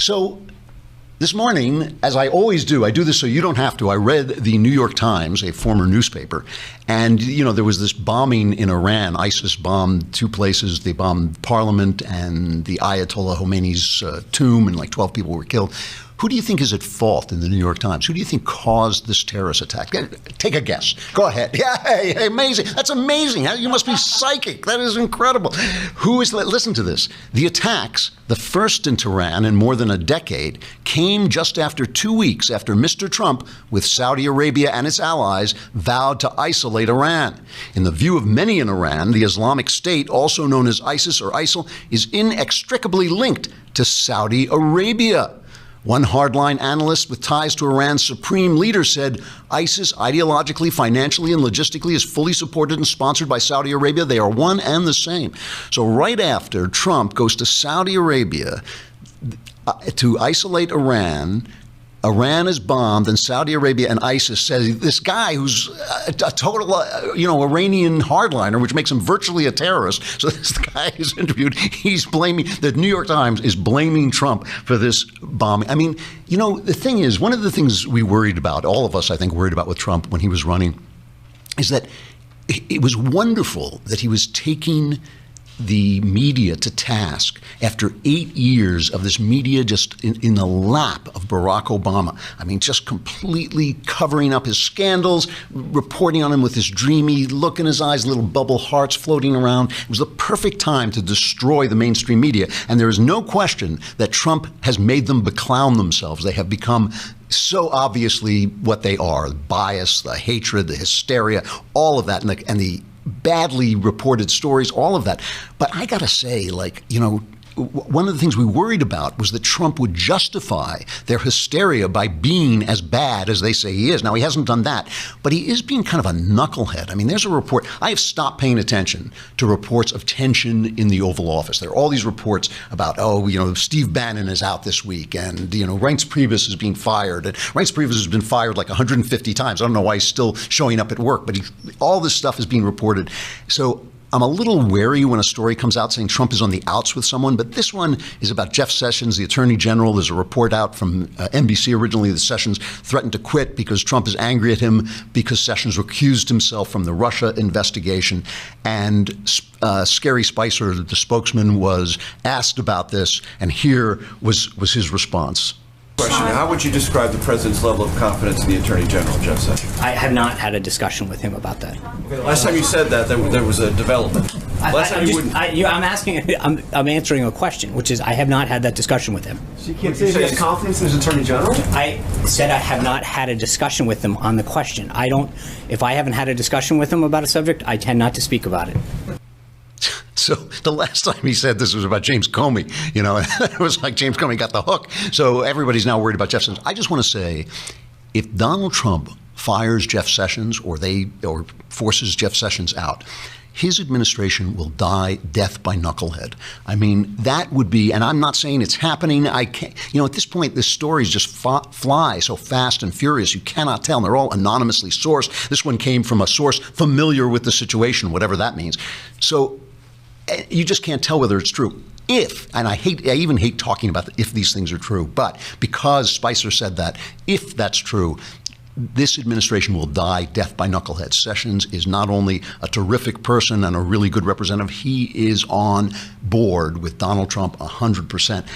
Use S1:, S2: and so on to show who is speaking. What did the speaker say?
S1: So this morning, as I always do, I do this so you don't have to. I read the New York Times, a former newspaper, and, you know, there was this bombing in Iran. ISIS bombed two places. They bombed Parliament and the Ayatollah Khomeini's tomb, and like 12 people were killed. Who do you think is at fault in the New York Times? Who do you think caused this terrorist attack? Take a guess. Go ahead. Yeah, hey, amazing. That's amazing. You must be psychic. That is incredible. Listen to this. The attacks, the first in Tehran in more than a decade, came just after 2 weeks after Mr. Trump, with Saudi Arabia and its allies, vowed to isolate Iran. In the view of many in Iran, the Islamic State, also known as ISIS or ISIL, is inextricably linked to Saudi Arabia. One hardline analyst with ties to Iran's supreme leader said ISIS ideologically, financially, and logistically is fully supported and sponsored by Saudi Arabia. They are one and the same. So right after Trump goes to Saudi Arabia to isolate Iran, Iran is bombed, and Saudi Arabia and ISIS says this guy who's a total, Iranian hardliner, which makes him virtually a terrorist. So this guy is interviewed. He's blaming, the New York Times is blaming Trump for this bombing. I mean, the thing is, one of the things we worried about, all of us, I think, worried about with Trump when he was running, is that it was wonderful that he was taking the media to task after 8 years of this media just in the lap of Barack Obama. I mean, just completely covering up his scandals, reporting on him with this dreamy look in his eyes, little bubble hearts floating around. It was the perfect time to destroy the mainstream media. And there is no question that Trump has made them beclown themselves. They have become so obviously what they are: the bias, the hatred, the hysteria, all of that, and the badly reported stories, all of that. But I got to say, one of the things we worried about was that Trump would justify their hysteria by being as bad as they say he is. Now, he hasn't done that, but he is being kind of a knucklehead. I mean, there's a report. I have stopped paying attention to reports of tension in the Oval Office. There are all these reports about, Steve Bannon is out this week, and, Reince Priebus is being fired. And Reince Priebus has been fired like 150 times. I don't know why he's still showing up at work, but all this stuff is being reported. So I'm a little wary when a story comes out saying Trump is on the outs with someone, but this one is about Jeff Sessions, the Attorney General. There's a report out from NBC originally that Sessions threatened to quit because Trump is angry at him because Sessions recused himself from the Russia investigation. And Scary Spicer, the spokesman, was asked about this, and here was his response.
S2: Question. How would you describe the president's level of confidence in the Attorney General, Jeff Sessions?
S3: I have not had a discussion with him about that.
S2: Okay, last time you said that, there was a development.
S3: I'm answering a question, which is I have not had that discussion with him.
S4: So you can't say he has confidence in his Attorney General?
S3: I said I have not had a discussion with him on the question. If I haven't had a discussion with him about a subject, I tend not to speak about it.
S1: So the last time he said this was about James Comey, it was like James Comey got the hook. So everybody's now worried about Jeff Sessions. I just want to say, if Donald Trump fires Jeff Sessions or forces Jeff Sessions out, his administration will die death by knucklehead. I mean, that would be, and I'm not saying it's happening. I can't, at this point, the stories just fly so fast and furious, you cannot tell. And they're all anonymously sourced. This one came from a source familiar with the situation, whatever that means. So you just can't tell whether it's true. And I even hate talking about if these things are true, but because Spicer said that, if that's true, this administration will die death by knuckleheads. Sessions is not only a terrific person and a really good representative, he is on board with Donald Trump 100%.